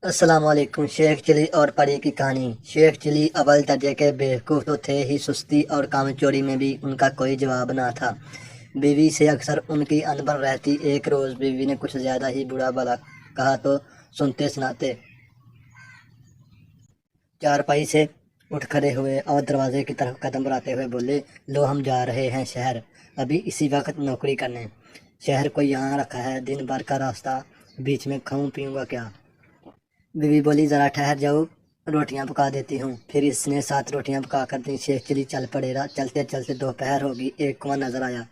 السلام علیکم۔ شیخ چلی اور پری کی کہانی۔ شیخ چلی اول درجے کے بیوقوف تو تھے ہی، سستی اور کام چوری میں بھی ان کا کوئی جواب نہ تھا۔ بیوی سے اکثر ان کی انبن رہتی۔ ایک روز بیوی نے کچھ زیادہ ہی برا بھلا کہا تو سنتے سناتے چارپائی سے اٹھ کھڑے ہوئے اور دروازے کی طرف قدم بڑھاتے ہوئے بولے، لو ہم جا رہے ہیں شہر، ابھی اسی وقت نوکری کرنے۔ شہر کو یہاں رکھا ہے، دن بھر کا راستہ، بیچ میں کھاؤں پیوں گا کیا؟ بیوی بولی، ذرا ٹھہر جاؤ، روٹیاں پکا دیتی ہوں۔ پھر اس نے 7 روٹیاں پکا کر دیں۔ شیخ چلی چل پڑے رہا۔ چلتے چلتے دوپہر ہوگی۔ ایک کنواں نظر آیا،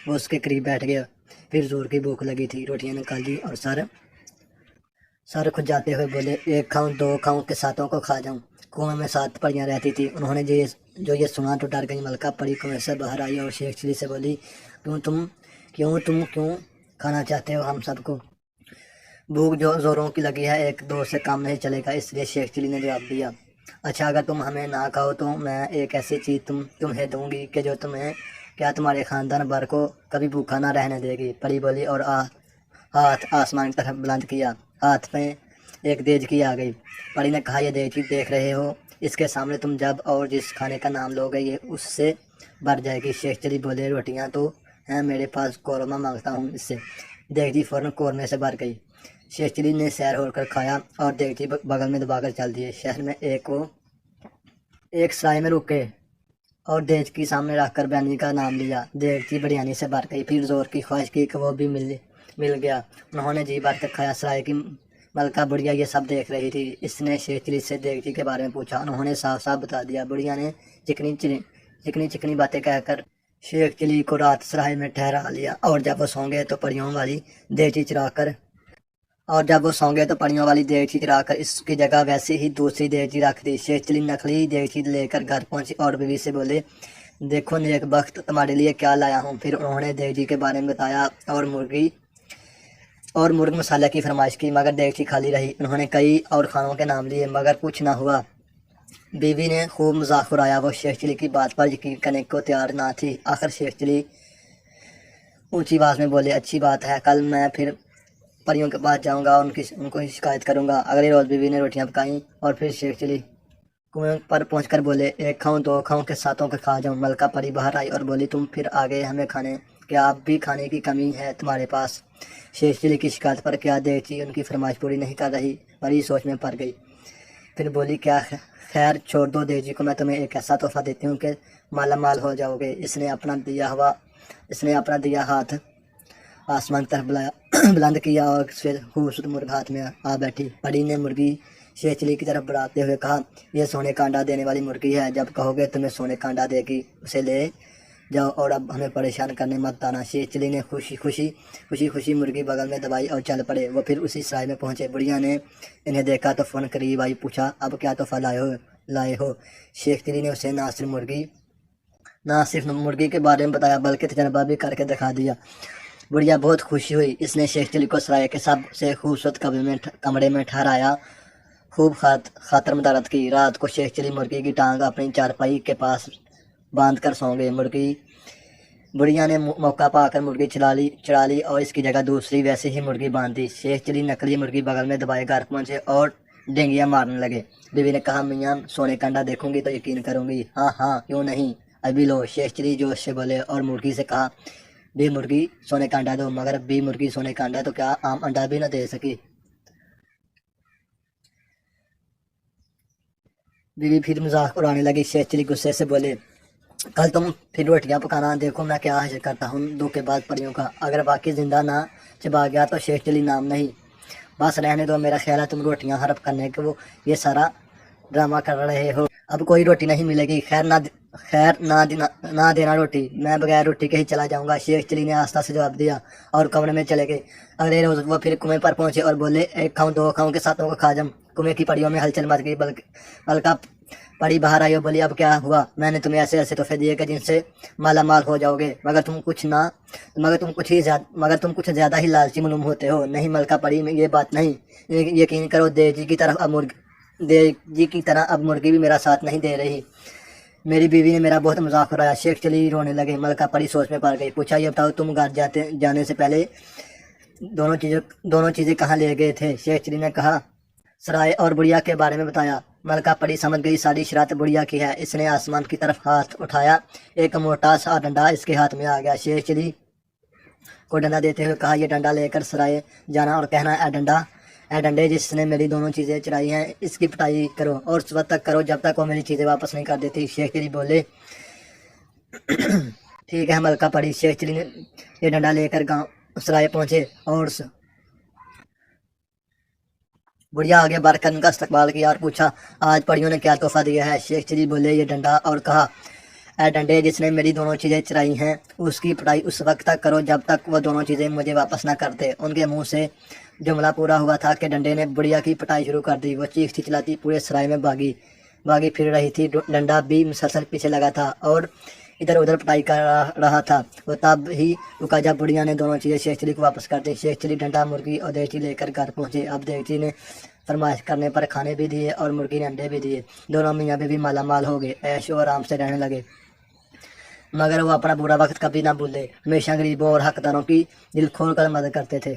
وہ اس کے قریب بیٹھ گیا۔ پھر زور کی بھوک لگی تھی، روٹیاں نکال دی اور سر کھجاتے ہوئے بولے، 1 کھاؤں 2 کھاؤں کہ 7 کو کھا جاؤں؟ کنویں میں 7 پریاں رہتی تھی۔ انہوں نے جو یہ سنا تو ڈر گئی۔ ملکہ پری کنویں سے باہر آئی اور شیخ چلی سے بولی، تم کیوں کھانا چاہتے ہو ہم سب کو؟ بھوک جو زوروں کی لگی ہے، 1 2 سے کام نہیں چلے گا، اس لیے شیخ چلی نے جواب دیا۔ اچھا، اگر تم ہمیں نہ کھاؤ تو میں ایک ایسی چیز تمہیں دوں گی کہ جو تمہارے خاندان بھر کو کبھی بھوکا نہ رہنے دے گی۔ پری بولی اور ہاتھ آسمان کی طرف بلند کیا۔ ہاتھ میں ایک دیگچی آ گئی۔ پری نے کہا، یہ دیگچی دیکھ رہے ہو، اس کے سامنے تم جب اور جس کھانے کا نام لو گے یہ اس سے بھر جائے گی۔ شیخ چلی بولے، روٹیاں تو ہیں میرے پاس، قورمہ مانگتا ہوں اس سے۔ دیگچی فوراً قورمے سے بھر گئی۔ شیخ چلی نے سیر ہو کر کھایا اور دیگچی بغل میں دبا کر چل دیے۔ شہر میں ایک سرائے میں رکے اور دیگچی سامنے رکھ کر بریانی کا نام لیا۔ دیگچی بریانی سے بھر گئی۔ پھر زور کی خواہش کی کہ وہ بھی مل گیا۔ انہوں نے جی بھر کر کھایا۔ سرائے کی ملکہ بڑھیا یہ سب دیکھ رہی تھی۔ اس نے شیخ چلی سے دیگچی کے بارے میں پوچھا۔ انہوں نے صاف صاف بتا دیا۔ بڑھیا نے چکنی باتیں کہہ کر شیخ چلی کو رات سرائے میں ٹھہرا لیا، اور جب وہ سو گئے تو پریوں والی دیگچی چرا کر اس کی جگہ ویسے ہی دوسری دیگچی رکھ دی۔ شیخ چلی نقلی دیگچی لے کر گھر پہنچی اور بیوی سے بولے، دیکھو نیک بخت، تمہارے لیے کیا لایا ہوں۔ پھر انہوں نے دیگچی کے بارے میں بتایا اور مرغ مسالہ کی فرمائش کی، مگر دیگچی خالی رہی۔ انہوں نے کئی اور کھانوں کے نام لیے مگر کچھ نہ ہوا۔ بیوی نے خوب مذاق اڑایا۔ وہ شیخ چلی کی بات پر یقین کرنے کو تیار نہ تھی۔ آخر شیخ چلی اونچی آواز میں بولے، اچھی بات ہے، کل میں پھر پریوں کے پاس جاؤں گا اور ان کو شکایت کروں گا۔ اگلے روز بیوی نے روٹیاں پکائیں اور پھر شیخ چلی کنویں پر پہنچ کر بولے، 1 کھاؤں 2 کھاؤں کہ 7 کو کھا جاؤں؟ ملکہ پری باہر آئی اور بولی، تم پھر آ گئے ہمیں کھانے، کیا اب بھی کھانے کی کمی ہے تمہارے پاس؟ شیخ چلی کی شکایت پر کیا دیگچی ان کی فرمائش پوری نہیں کر رہی؟ پری سوچ میں پڑ گئی۔ پھر بولی، کیا خیر، چھوڑ دو دیگچی کو، میں تمہیں ایک ایسا تحفہ دیتی ہوں کہ مالا مال ہو جاؤ گے۔ اس نے اپنا دیا ہاتھ آسمان کی طرف بلند کیا اور پھر خوبصورت مرغ ہاتھ میں آ بیٹھی۔ پری نے مرغی شیخ چلی کی طرف بڑھاتے ہوئے کہا، یہ سونے کا انڈا دینے والی مرغی ہے، جب کہو گے تمہیں سونے کا انڈا دے گی، اسے لے جاؤ اور اب ہمیں پریشان کرنے مت آنا۔ شیخ چلی نے خوشی مرغی بغل میں دبائی اور چل پڑے۔ وہ پھر اسی سرائے میں پہنچے۔ بڑھیا نے انہیں دیکھا تو فوراً قریب آئی، پوچھا، اب کیا تحفہ لائے ہو؟ شیخ چلی نے اسے نہ صرف مرغی کے بارے میں بتایا بلکہ تجربہ بھی کر کے دکھا دیا۔ بڑھیا بہت خوشی ہوئی۔ اس نے شیخ چلی کو سرائے کے سب سے خوبصورت کمرے میں ٹھہرایا، خوب خاطر مدارت کی۔ رات کو شیخ چلی مرغی کی ٹانگ اپنی چارپائی کے پاس باندھ کر سو گئے۔ بڑھیا نے موقع پا کر مرغی چڑھا لی اور اس کی جگہ دوسری ویسے ہی مرغی باندھ دی۔ شیخ چلی نقلی مرغی بغل میں دبائے گھر پہنچے اور ڈینگیاں مارنے لگے۔ بیوی نے کہا، میاں سونے کا انڈا دیکھوں گی تو یقین کروں گی۔ ہاں کیوں نہیں، ابھی لو۔ شیخ چلی جوش سے بولے اور مرغی سے کہا، بے مرغی سونے کا انڈا دو۔ مگر بے مرغی سونے کا انڈا تو کیا عام انڈا بھی نہ دے سکی؟ بیوی پھر مذاق اڑانے لگی۔ شیخ چلی غصے سے بولے، کل تم پھر روٹیاں پکانا، دیکھو میں کیا حاصل کرتا ہوں دھوکے باز پریوں کا۔ اگر باقی زندہ نہ چبا گیا تو شیخ چلی نام نہیں، بس رہنے دو۔ میرا خیال ہے تم روٹیاں ہڑپ کرنے کے یہ سارا ڈرامہ کر رہے ہو۔ اب کوئی روٹی نہیں ملے گی، خیر نہ دینا روٹی، میں بغیر روٹی کے ہی چلا جاؤں گا۔ شیخ چلی نے آہستہ سے جواب دیا اور کمرے میں چلے گئے۔ اگلے روز وہ پھر کنویں پر پہنچے اور بولے، 1 کھاؤں 2 کھاؤں کہ 7 کو کھا جاؤں؟ کنویں کی پڑیوں میں ہلچل مچ گئی۔ ملکہ پری باہر آئی اور بولی، اب کیا ہوا؟ میں نے تمہیں ایسے تحفے دیے کہ جن سے مالا مال ہو جاؤ گے، مگر تم کچھ زیادہ ہی لالچی معلوم ہوتے ہو۔ نہیں ملکہ پری، یہ بات نہیں، یقین کرو، دیگچی کی طرح اب مرغی بھی میرا ساتھ نہیں دے رہی۔ میری بیوی نے میرا بہت مذاق اڑایا۔ شیخ چلی رونے لگے۔ ملکہ پری سوچ میں پڑ گئی۔ پوچھا، یہ بتاؤ، تم گھر جانے سے پہلے دونوں چیزیں کہاں لے گئے تھے؟ شیخ چلی نے کہا، سرائے اور بڑھیا کے بارے میں بتایا۔ ملکہ پری سمجھ گئی ساری شرارت بڑھیا کی ہے۔ اس نے آسمان کی طرف ہاتھ اٹھایا، ایک موٹا سا ڈنڈا اس کے ہاتھ میں آ گیا۔ شیخ چلی کو ڈنڈا دیتے ہوئے کہا، یہ ڈنڈا لے کر سرائے جانا اور کہنا، اے ڈنڈے جس نے میری دونوں چیزیں چرائی ہیں، اس کی پٹائی کرو اور اس وقت تک کرو جب تک وہ میری چیزیں واپس نہیں کر دیتی۔ شیخ چلی بولے، ٹھیک ہے ملکہ پری۔ شیخ چلی نے یہ ڈنڈا لے کر گاؤں سرائے پہنچے اور بڑھیا آگے بڑھ کر ان کا استقبال کیا اور پوچھا، آج پریوں نے کیا تحفہ دیا ہے؟ شیخ چلی بولے، یہ ڈنڈا، اور کہا، اے ڈنڈے جس نے میری دونوں چیزیں چرائی ہیں، اس کی پٹائی اس وقت تک کرو جب تک وہ دونوں چیزیں مجھے واپس نہ کرتے۔ ان کے منہ سے جملہ پورا ہوا تھا کہ ڈنڈے نے بڑھیا کی پٹائی شروع کر دی۔ وہ چیختی چلاتی پورے سرائے میں بھاگی پھر رہی تھی۔ ڈنڈا بھی مسلسل پیچھے لگا تھا اور ادھر ادھر پٹائی کر رہا تھا۔ وہ تب ہی رکا جب بڑھیا نے دونوں چیزیں شیخ چلی کو واپس کر دی۔ شیخ چلی ڈنڈا، مرغی اور دیگچی لے کر گھر پہنچے۔ اب دیگچی نے فرمائش کرنے پر کھانے بھی دیے اور مرغی نے انڈے بھی دیے۔ دونوں میاں بیوی مالا مال ہو گئے، عیش و آرام سے رہنے لگے، مگر وہ اپنا برا وقت کبھی نہ بھولے، ہمیشہ غریبوں اور حقداروں کی دل کھول کر مدد کرتے تھے۔